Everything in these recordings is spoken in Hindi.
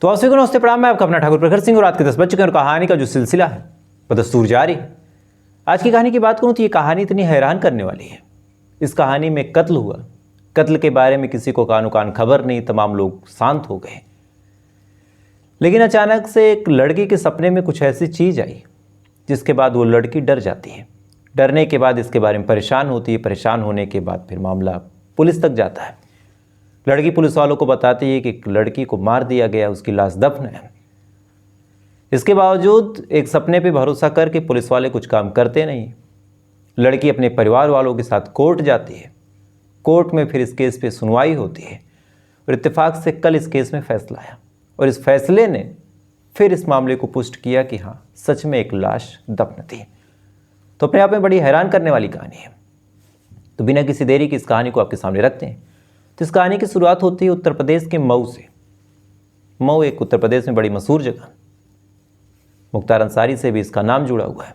तो आप सभी को नमस्ते प्रणाम। मैं आपका अपना ठाकुर प्रखर सिंह और रात के 10 बज चुके हैं और कहानी का जो सिलसिला है बदस्तूर जारी है। आज की कहानी की बात करूं तो ये कहानी इतनी हैरान करने वाली है। इस कहानी में कत्ल हुआ। कत्ल के बारे में किसी को कानो कान खबर नहीं, तमाम लोग शांत हो गए। लेकिन अचानक से एक लड़की के सपने में कुछ ऐसी चीज आई जिसके बाद वो लड़की डर जाती है। डरने के बाद इसके बारे में परेशान होती है। परेशान होने के बाद फिर मामला पुलिस तक जाता है। लड़की पुलिस वालों को बताती है कि एक लड़की को मार दिया गया, उसकी लाश दफन है। इसके बावजूद एक सपने पे भरोसा करके पुलिस वाले कुछ काम करते नहीं। लड़की अपने परिवार वालों के साथ कोर्ट जाती है। कोर्ट में फिर इस केस पे सुनवाई होती है और इत्तेफाक से कल इस केस में फैसला आया और इस फैसले ने फिर इस मामले को पुष्ट किया कि हाँ, सच में एक लाश दफन थी। तो अपने आप में बड़ी हैरान करने वाली कहानी है। तो बिना किसी देरी की इस कहानी को आपके सामने रखते हैं। तो इस कहानी की शुरुआत होती है उत्तर प्रदेश के मऊ से। मऊ एक उत्तर प्रदेश में बड़ी मशहूर जगह, मुख्तार अंसारी से भी इसका नाम जुड़ा हुआ है।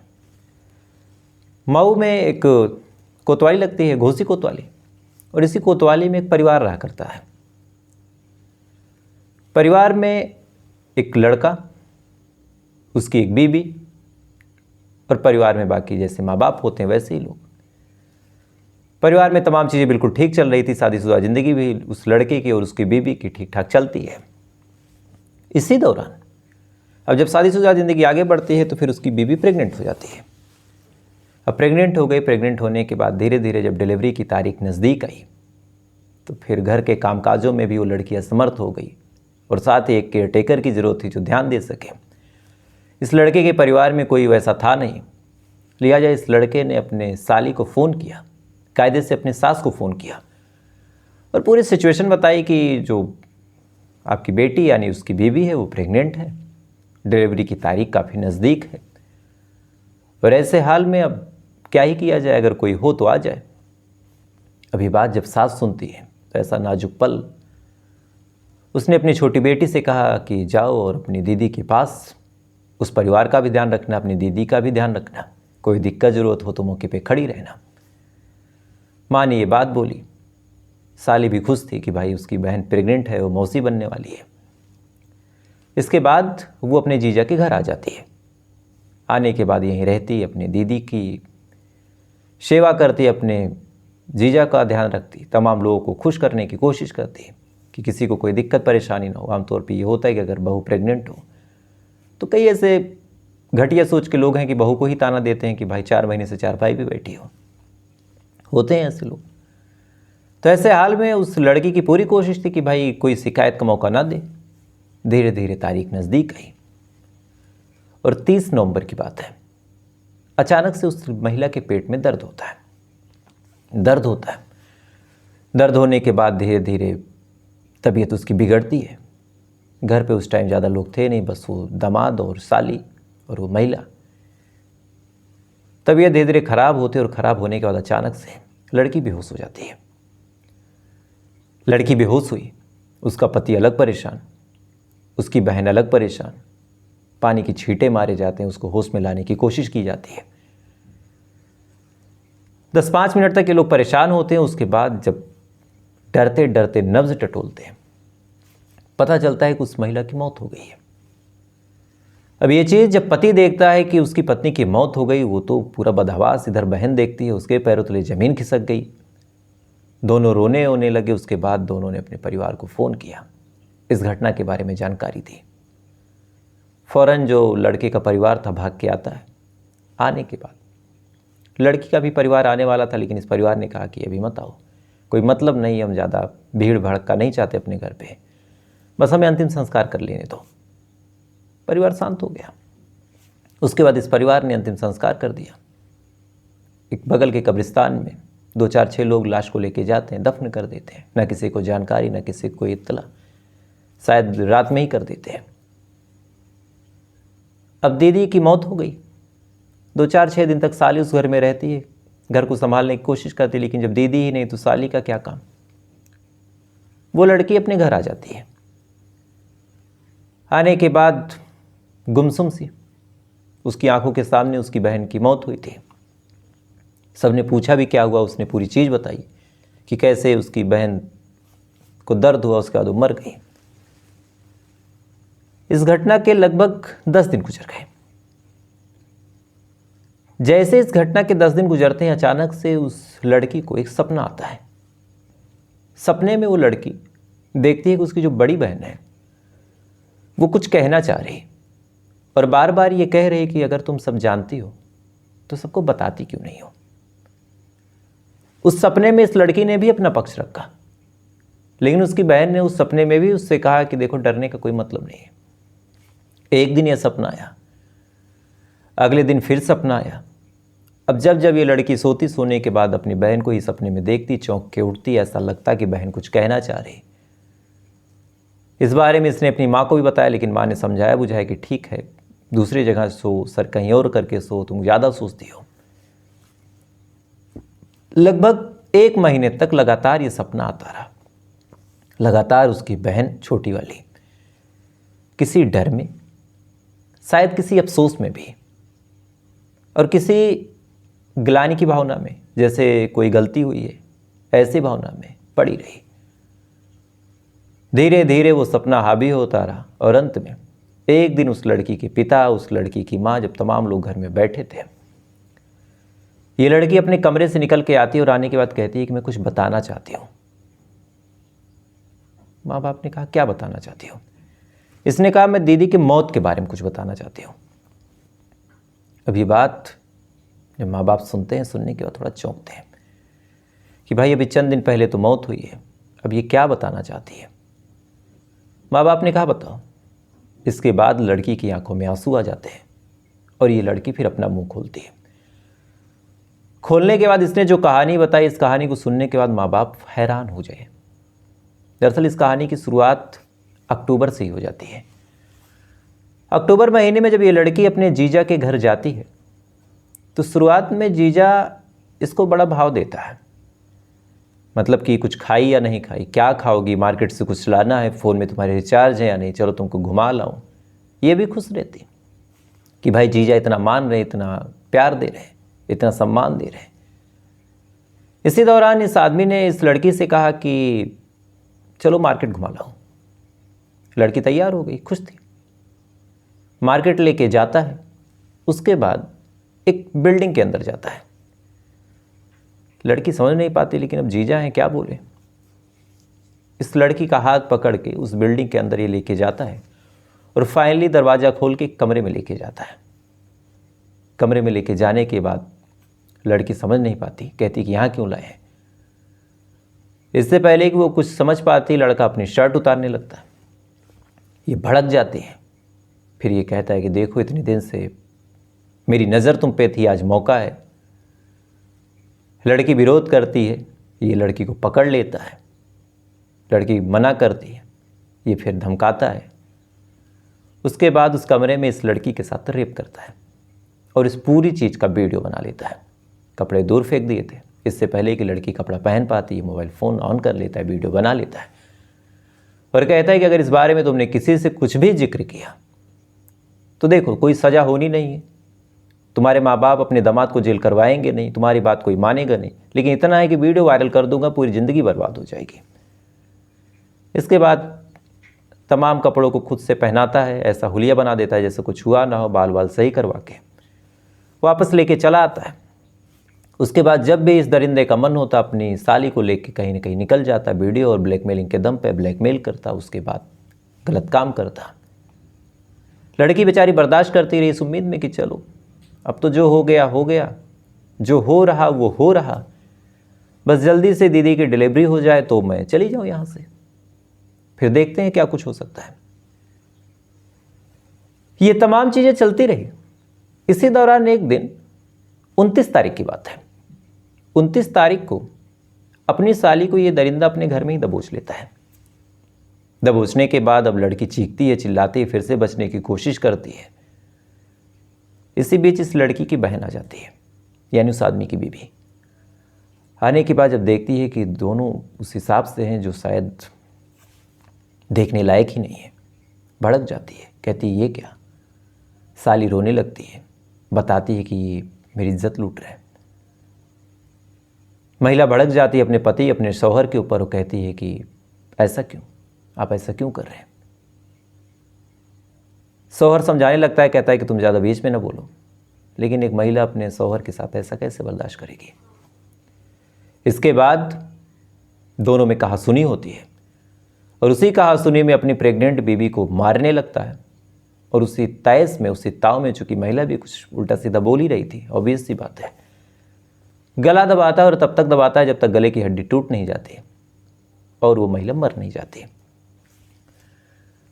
मऊ में एक कोतवाली लगती है, घोसी कोतवाली, और इसी कोतवाली में एक परिवार रहा करता है। परिवार में एक लड़का, उसकी एक बीबी और परिवार में बाकी जैसे माँ बाप होते हैं वैसे ही लोग। परिवार में तमाम चीज़ें बिल्कुल ठीक चल रही थी। शादीशुदा जिंदगी भी उस लड़के की और उसकी बीबी की ठीक ठाक चलती है। इसी दौरान अब जब शादीशुदा ज़िंदगी आगे बढ़ती है तो फिर उसकी बीबी प्रेग्नेंट हो जाती है। अब प्रेग्नेंट हो गई। प्रेग्नेंट होने के बाद धीरे धीरे जब डिलीवरी की तारीख नज़दीक आई तो फिर घर के कामकाजों में भी वो लड़की असमर्थ हो गई और साथ ही एक केयरटेकर की ज़रूरत थी जो ध्यान दे सके। इस लड़के के परिवार में कोई वैसा था नहीं, लिहाजा इस लड़के ने अपने साली को फ़ोन किया, कायदे से अपने सास को फ़ोन किया और पूरी सिचुएशन बताई कि जो आपकी बेटी यानी उसकी बीवी है वो प्रेग्नेंट है, डिलीवरी की तारीख काफ़ी नज़दीक है और ऐसे हाल में अब क्या ही किया जाए, अगर कोई हो तो आ जाए। अभी बात जब सास सुनती है तो ऐसा नाजुक पल, उसने अपनी छोटी बेटी से कहा कि जाओ और अपनी दीदी के पास, उस परिवार का भी ध्यान रखना, अपनी दीदी का भी ध्यान रखना, कोई दिक्कत ज़रूरत हो तो मौके पे खड़ी रहना। माँ ने ये बात बोली। साली भी खुश थी कि भाई उसकी बहन प्रेग्नेंट है, वो मौसी बनने वाली है। इसके बाद वो अपने जीजा के घर आ जाती है। आने के बाद यहीं रहती, अपनी दीदी की सेवा करती, अपने जीजा का ध्यान रखती, तमाम लोगों को खुश करने की कोशिश करती कि किसी को कोई दिक्कत परेशानी ना हो। आमतौर पे ये होता है कि अगर बहू प्रेग्नेंट हो तो कई ऐसे घटिया सोच के लोग हैं कि बहू को ही ताना देते हैं कि भाई 4 महीने से चारपाई पे बैठी हो। होते हैं ऐसे लोग। तो ऐसे हाल में उस लड़की की पूरी कोशिश थी कि भाई कोई शिकायत का मौका ना दे। धीरे धीरे तारीख नज़दीक आई और 30 नवंबर की बात है। अचानक से उस महिला के पेट में दर्द होता है। दर्द होने के बाद धीरे धीरे तबीयत उसकी बिगड़ती है। घर पे उस टाइम ज़्यादा लोग थे नहीं, बस वो दामाद और साली और वो महिला। तबीयत धीरे धीरे खराब होती है और ख़राब होने के बाद अचानक से लड़की बेहोश हो जाती है। लड़की बेहोश हुई, उसका पति अलग परेशान, उसकी बहन अलग परेशान। पानी की छींटे मारे जाते हैं, उसको होश में लाने की कोशिश की जाती है। 10-5 मिनट तक ये लोग परेशान होते हैं। उसके बाद जब डरते डरते नब्ज टटोलते हैं, पता चलता है कि उस महिला की मौत हो गई है। अब ये चीज़ जब पति देखता है कि उसकी पत्नी की मौत हो गई, वो तो पूरा बदहवास। इधर बहन देखती है, उसके पैरों तले ज़मीन खिसक गई। दोनों रोने लगे। उसके बाद दोनों ने अपने परिवार को फ़ोन किया, इस घटना के बारे में जानकारी दी। फ़ौरन जो लड़के का परिवार था भाग के आता है। आने के बाद लड़की का भी परिवार आने वाला था, लेकिन इस परिवार ने कहा कि अभी मत आओ, कोई मतलब नहीं, हम ज़्यादा भीड़ भड़का नहीं चाहते अपने घर पे, बस हमें अंतिम संस्कार कर लेने दो। परिवार शांत हो गया। उसके बाद इस परिवार ने अंतिम संस्कार कर दिया। एक बगल के कब्रिस्तान में 2-4-6 लोग लाश को लेके जाते हैं, दफन कर देते हैं। ना किसी को जानकारी, ना किसी को इत्तला, शायद रात में ही कर देते हैं। अब दीदी की मौत हो गई। 2-4-6 दिन तक साली उस घर में रहती है, घर को संभालने की कोशिश करती है, लेकिन जब दीदी ही नहीं तो साली का क्या काम। वो लड़की अपने घर आ जाती है। आने के बाद गुमसुम सी, उसकी आंखों के सामने उसकी बहन की मौत हुई थी। सबने पूछा भी क्या हुआ, उसने पूरी चीज़ बताई कि कैसे उसकी बहन को दर्द हुआ, उसके बाद वो मर गई। इस घटना के लगभग 10 दिन गुजर गए। जैसे इस घटना के 10 दिन गुजरते हैं, अचानक से उस लड़की को एक सपना आता है। सपने में वो लड़की देखती है कि उसकी जो बड़ी बहन है वो कुछ कहना चाह रही और बार बार ये कह रही कि अगर तुम सब जानती हो तो सबको बताती क्यों नहीं हो। उस सपने में इस लड़की ने भी अपना पक्ष रखा, लेकिन उसकी बहन ने उस सपने में भी उससे कहा कि देखो, डरने का कोई मतलब नहीं है। एक दिन यह सपना आया, अगले दिन फिर सपना आया। अब जब जब ये लड़की सोने के बाद अपनी बहन को ही सपने में देखती, चौंक के उठती, ऐसा लगता कि बहन कुछ कहना चाह रही। इस बारे में इसने अपनी माँ को भी बताया, लेकिन माँ ने समझाया बुझाया कि ठीक है, दूसरी जगह सो, सर कहीं और करके सो, तुम ज़्यादा सोचती हो। लगभग 1 महीने तक लगातार ये सपना आता रहा। लगातार उसकी बहन छोटी वाली किसी डर में, शायद किसी अफसोस में भी, और किसी ग्लानि की भावना में, जैसे कोई गलती हुई है, ऐसी भावना में पड़ी रही। धीरे धीरे वो सपना हावी होता रहा और अंत में एक दिन उस लड़की के पिता, उस लड़की की माँ, जब तमाम लोग घर में बैठे थे, ये लड़की अपने कमरे से निकल के आती है और आने के बाद कहती है कि मैं कुछ बताना चाहती हूँ। माँ बाप ने कहा क्या बताना चाहती हो? इसने कहा मैं दीदी की मौत के बारे में कुछ बताना चाहती हूँ। अब ये बात जब माँ बाप सुनते हैं, सुनने के बाद थोड़ा चौंकते हैं कि भाई अभी चंद दिन पहले तो मौत हुई है, अब ये क्या बताना चाहती है। माँ बाप ने कहा बताओ। इसके बाद लड़की की आंखों में आंसू आ जाते हैं और ये लड़की फिर अपना मुंह खोलती है। खोलने के बाद इसने जो कहानी बताई, इस कहानी को सुनने के बाद माँ बाप हैरान हो जाए। दरअसल इस कहानी की शुरुआत अक्टूबर से ही हो जाती है। अक्टूबर महीने में जब ये लड़की अपने जीजा के घर जाती है तो शुरुआत में जीजा इसको बड़ा भाव देता है, मतलब कि कुछ खाई या नहीं खाई, क्या खाओगी, मार्केट से कुछ लाना है, फ़ोन में तुम्हारे रिचार्ज है या नहीं, चलो तुमको घुमा लाऊं। ये भी खुश रहती कि भाई जीजा इतना मान रहे, इतना प्यार दे रहे, इतना सम्मान दे रहे। इसी दौरान इस आदमी ने इस लड़की से कहा कि चलो मार्केट घुमा लाऊं। लड़की तैयार हो गई, खुश थी, मार्केट लेके जाता है। उसके बाद एक बिल्डिंग के अंदर जाता है। लड़की समझ नहीं पाती, लेकिन अब जीजा हैं, क्या बोले। इस लड़की का हाथ पकड़ के उस बिल्डिंग के अंदर ये लेके जाता है और फाइनली दरवाज़ा खोल के कमरे में लेके जाता है। कमरे में लेके जाने के बाद लड़की समझ नहीं पाती, कहती कि यहाँ क्यों लाए हैं। इससे पहले कि वो कुछ समझ पाती, लड़का अपनी शर्ट उतारने लगता है। ये भड़क जाती है। फिर ये कहता है कि देखो, इतने दिन से मेरी नज़र तुम पे थी, आज मौका है। लड़की विरोध करती है, ये लड़की को पकड़ लेता है। लड़की मना करती है, ये फिर धमकाता है। उसके बाद उस कमरे में इस लड़की के साथ रेप करता है और इस पूरी चीज़ का वीडियो बना लेता है। कपड़े दूर फेंक दिए थे, इससे पहले कि लड़की कपड़ा पहन पाती, मोबाइल फ़ोन ऑन कर लेता है, वीडियो बना लेता है और कहता है कि अगर इस बारे में तुमने किसी से कुछ भी जिक्र किया तो देखो, कोई सज़ा होनी नहीं है, तुम्हारे माँ बाप अपने दामाद को जेल करवाएंगे नहीं, तुम्हारी बात कोई मानेगा नहीं, लेकिन इतना है कि वीडियो वायरल कर दूंगा, पूरी ज़िंदगी बर्बाद हो जाएगी। इसके बाद तमाम कपड़ों को खुद से पहनाता है, ऐसा हुलिया बना देता है जैसे कुछ हुआ ना हो, बाल बाल सही करवा के वापस लेके चला आता है। उसके बाद जब भी इस दरिंदे का मन होता, अपनी साली को लेके कहीं ना कहीं निकल जाता, वीडियो और ब्लैकमेलिंग के दम पे ब्लैकमेल करता, उसके बाद गलत काम करता। लड़की बेचारी बर्दाश्त करती रही इस उम्मीद में कि चलो अब तो जो हो गया हो गया, जो हो रहा वो हो रहा, बस जल्दी से दीदी की डिलीवरी हो जाए तो मैं चली जाऊँ यहाँ से, फिर देखते हैं क्या कुछ हो सकता है। ये तमाम चीज़ें चलती रही। इसी दौरान एक दिन 29 तारीख की बात है, 29 तारीख को अपनी साली को ये दरिंदा अपने घर में ही दबोच लेता है। दबोचने के बाद अब लड़की चीखती है, चिल्लाती है, फिर से बचने की कोशिश करती है। इसी बीच इस लड़की की बहन आ जाती है, यानी उस आदमी की बीवी। आने के बाद जब देखती है कि दोनों उस हिसाब से हैं जो शायद देखने लायक ही नहीं है, भड़क जाती है, कहती है ये क्या। साली रोने लगती है, बताती है कि ये मेरी इज्जत लूट रहा है। महिला भड़क जाती है अपने पति, अपने शौहर के ऊपर, और कहती है कि ऐसा क्यों, आप ऐसा क्यों कर रहे हैं। शौहर समझाने लगता है, कहता है कि तुम ज़्यादा बीच में ना बोलो। लेकिन एक महिला अपने शौहर के साथ ऐसा कैसे बर्दाश्त करेगी। इसके बाद दोनों में कहासुनी होती है और उसी कहासुनी में अपनी प्रेग्नेंट बीवी को मारने लगता है। और उसी तैस में, उसी ताव में, चूंकि महिला भी कुछ उल्टा सीधा बोल ही रही थी, ऑब्वियस सी बात है, गला दबाता है और तब तक दबाता है जब तक गले की हड्डी टूट नहीं जाती और वो महिला मर नहीं जाती।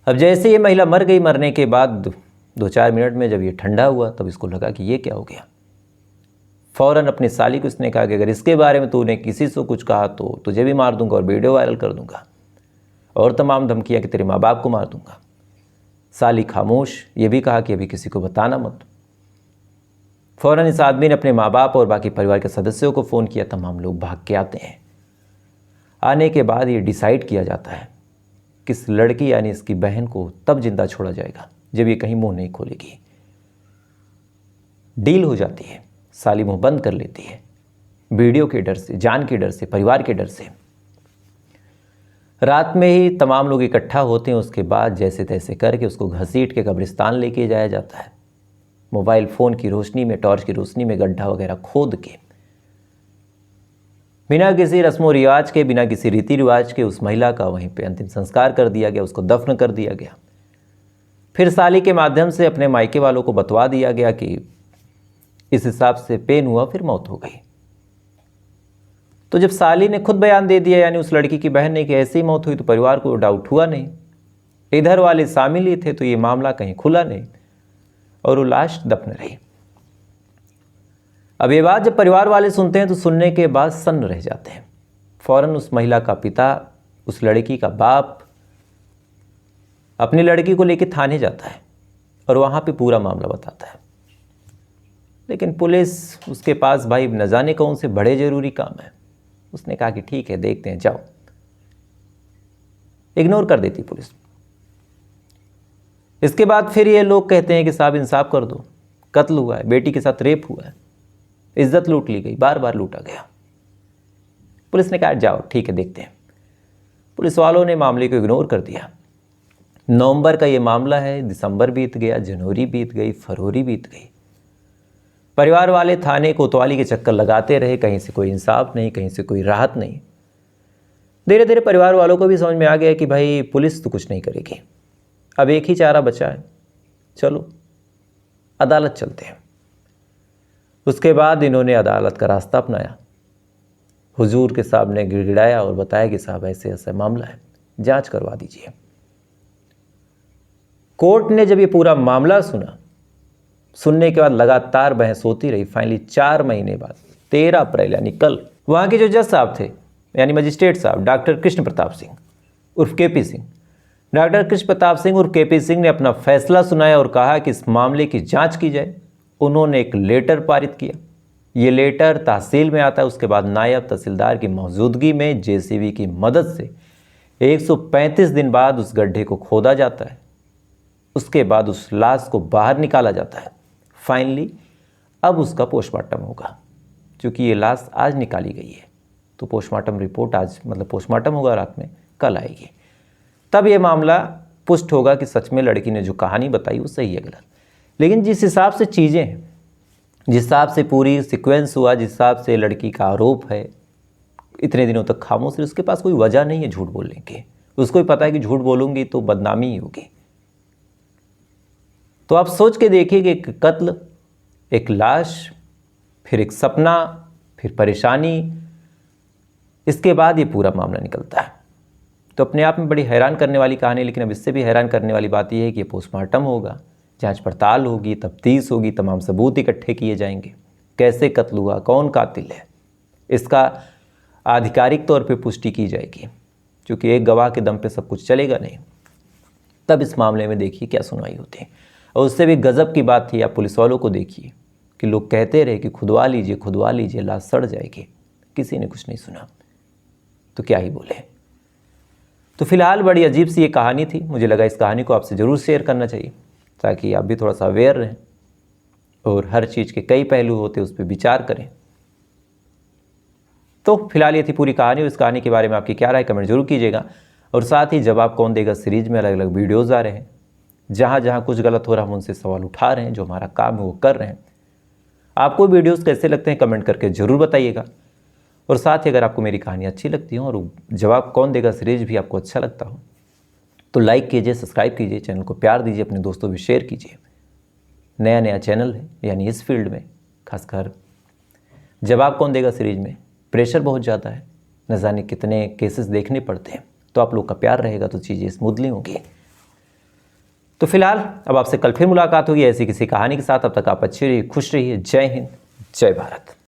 अब जैसे ये महिला मर गई, मरने के बाद 2-4 मिनट में जब ये ठंडा हुआ तब इसको लगा कि ये क्या हो गया। फ़ौरन अपनी साली को इसने कहा कि अगर इसके बारे में तूने किसी से कुछ कहा तो तुझे भी मार दूंगा और वीडियो वायरल कर दूंगा और तमाम धमकियां कि तेरे माँ बाप को मार दूंगा। साली खामोश, ये भी कहा कि अभी किसी को बताना मत। फ़ौरन इस आदमी ने अपने माँ बाप और बाकी परिवार के सदस्यों को फ़ोन किया। तमाम लोग भाग के आते हैं। आने के बाद ये डिसाइड किया जाता है कि इस लड़की यानी इसकी बहन को तब जिंदा छोड़ा जाएगा जब ये कहीं मुंह नहीं खोलेगी। डील हो जाती है, साली मुंह बंद कर लेती है, वीडियो के डर से, जान के डर से, परिवार के डर से। रात में ही तमाम लोग इकट्ठा होते हैं। उसके बाद जैसे तैसे करके उसको घसीट के कब्रिस्तान लेके जाया जाता है। मोबाइल फ़ोन की रोशनी में, टॉर्च की रोशनी में गड्ढा वगैरह खोद के, बिना किसी रस्मो रिवाज के, बिना किसी रीति रिवाज के उस महिला का वहीं पे अंतिम संस्कार कर दिया गया, उसको दफन कर दिया गया। फिर साली के माध्यम से अपने मायके वालों को बतवा दिया गया कि इस हिसाब से पेन हुआ, फिर मौत हो गई। तो जब साली ने खुद बयान दे दिया, यानी उस लड़की की बहन ने, कि ऐसी ही मौत हुई, तो परिवार को डाउट हुआ नहीं। इधर वाले शामिल ही थे, तो ये मामला कहीं खुला नहीं और वो लाश दफन रही। अब ये बात जब परिवार वाले सुनते हैं तो सुनने के बाद सन्न रह जाते हैं। फ़ौरन उस महिला का पिता, उस लड़की का बाप अपनी लड़की को लेकर थाने जाता है और वहाँ पे पूरा मामला बताता है। लेकिन पुलिस, उसके पास भाई न जाने कौन से बड़े ज़रूरी काम है। उसने कहा कि ठीक है, देखते हैं, जाओ। इग्नोर कर देती पुलिस। इसके बाद फिर ये लोग कहते हैं कि साहब इंसाफ कर दो, कत्ल हुआ है, बेटी के साथ रेप हुआ है, इज्जत लूट ली गई, बार बार लूटा गया। पुलिस ने कहा जाओ, ठीक है, देखते हैं। पुलिस वालों ने मामले को इग्नोर कर दिया। नवंबर का ये मामला है, दिसंबर बीत गया, जनवरी बीत गई, फरवरी बीत गई। परिवार वाले थाने कोतवाली के चक्कर लगाते रहे, कहीं से कोई इंसाफ नहीं, कहीं से कोई राहत नहीं। धीरे धीरे परिवार वालों को भी समझ में आ गया कि भाई पुलिस तो कुछ नहीं करेगी, अब एक ही चारा बचा है, चलो अदालत चलते हैं। उसके बाद इन्होंने अदालत का रास्ता अपनाया। हुजूर के साहब ने गिड़गिड़ाया और बताया कि साहब ऐसे ऐसा मामला है, जांच करवा दीजिए। कोर्ट ने जब ये पूरा मामला सुना, सुनने के बाद लगातार बहस होती रही। फाइनली 4 महीने बाद 13 अप्रैल यानी कल, वहाँ के जो जज साहब थे, यानी मजिस्ट्रेट साहब डॉक्टर कृष्ण प्रताप सिंह उर्फ केपी सिंह, डॉक्टर कृष्ण प्रताप सिंह उर्फ केपी सिंह ने अपना फैसला सुनाया और कहा कि इस मामले की जांच की जाए। उन्होंने एक लेटर पारित किया। ये लेटर तहसील में आता है। उसके बाद नायब तहसीलदार की मौजूदगी में जेसीबी की मदद से 135 दिन बाद उस गड्ढे को खोदा जाता है। उसके बाद उस लाश को बाहर निकाला जाता है। फाइनली अब उसका पोस्टमार्टम होगा। क्योंकि ये लाश आज निकाली गई है तो पोस्टमार्टम रिपोर्ट आज, मतलब पोस्टमार्टम होगा रात में, कल आएगी। तब ये मामला पुष्ट होगा कि सच में लड़की ने जो कहानी बताई वो सही है गलत। लेकिन जिस हिसाब से चीज़ें हैं, जिस हिसाब से पूरी सीक्वेंस हुआ, जिस हिसाब से लड़की का आरोप है, इतने दिनों तक खामोश रही, उसके पास कोई वजह नहीं है झूठ बोलने की। उसको ही पता है कि झूठ बोलूंगी तो बदनामी ही होगी। तो आप सोच के देखिए कि एक कत्ल, एक लाश, फिर एक सपना, फिर परेशानी, इसके बाद ये पूरा मामला निकलता है। तो अपने आप में बड़ी हैरान करने वाली कहानी। लेकिन अब इससे भी हैरान करने वाली बात यह है कि ये पोस्टमार्टम होगा, जांच पड़ताल होगी, तफ्तीश होगी, तमाम सबूत इकट्ठे किए जाएंगे, कैसे कत्ल हुआ, कौन कातिल है, इसका आधिकारिक तौर पे पुष्टि की जाएगी। क्योंकि एक गवाह के दम पे सब कुछ चलेगा नहीं। तब इस मामले में देखिए क्या सुनवाई होती है। और उससे भी गज़ब की बात थी, आप पुलिस वालों को देखिए कि लोग कहते रहे कि खुदवा लीजिए, लाश सड़ जाएगी, किसी ने कुछ नहीं सुना। तो क्या ही बोले। तो फिलहाल बड़ी अजीब सी ये कहानी थी। मुझे लगा इस कहानी को आपसे ज़रूर शेयर करना चाहिए ताकि आप भी थोड़ा सा अवेयर रहें और हर चीज़ के कई पहलू होते उस पर विचार करें। तो फिलहाल ये थी पूरी कहानी। और इस कहानी के बारे में आपकी क्या राय, कमेंट जरूर कीजिएगा। और साथ ही जवाब कौन देगा सीरीज में अलग अलग वीडियोज़ आ रहे हैं जहाँ जहाँ कुछ गलत हो रहा है हम उनसे सवाल उठा रहे हैं, जो हमारा काम है वो कर रहे हैं। आपको वीडियोस कैसे लगते हैं कमेंट करके ज़रूर बताइएगा। और साथ ही अगर आपको मेरी कहानी अच्छी लगती हो और जवाब कौन देगा सीरीज भी आपको अच्छा लगता हो तो लाइक कीजिए, सब्सक्राइब कीजिए, चैनल को प्यार दीजिए, अपने दोस्तों भी शेयर कीजिए। नया चैनल है, यानी इस फील्ड में खासकर जवाब कौन देगा सीरीज में प्रेशर बहुत ज़्यादा है, न जाने कितने केसेस देखने पड़ते हैं। तो आप लोग का प्यार रहेगा तो चीज़ें स्मूथली होंगी। तो फिलहाल अब आपसे कल फिर मुलाकात होगी ऐसी किसी कहानी के साथ। अब तक आप अच्छे रहिए, खुश रहिए। जय हिंद, जय भारत।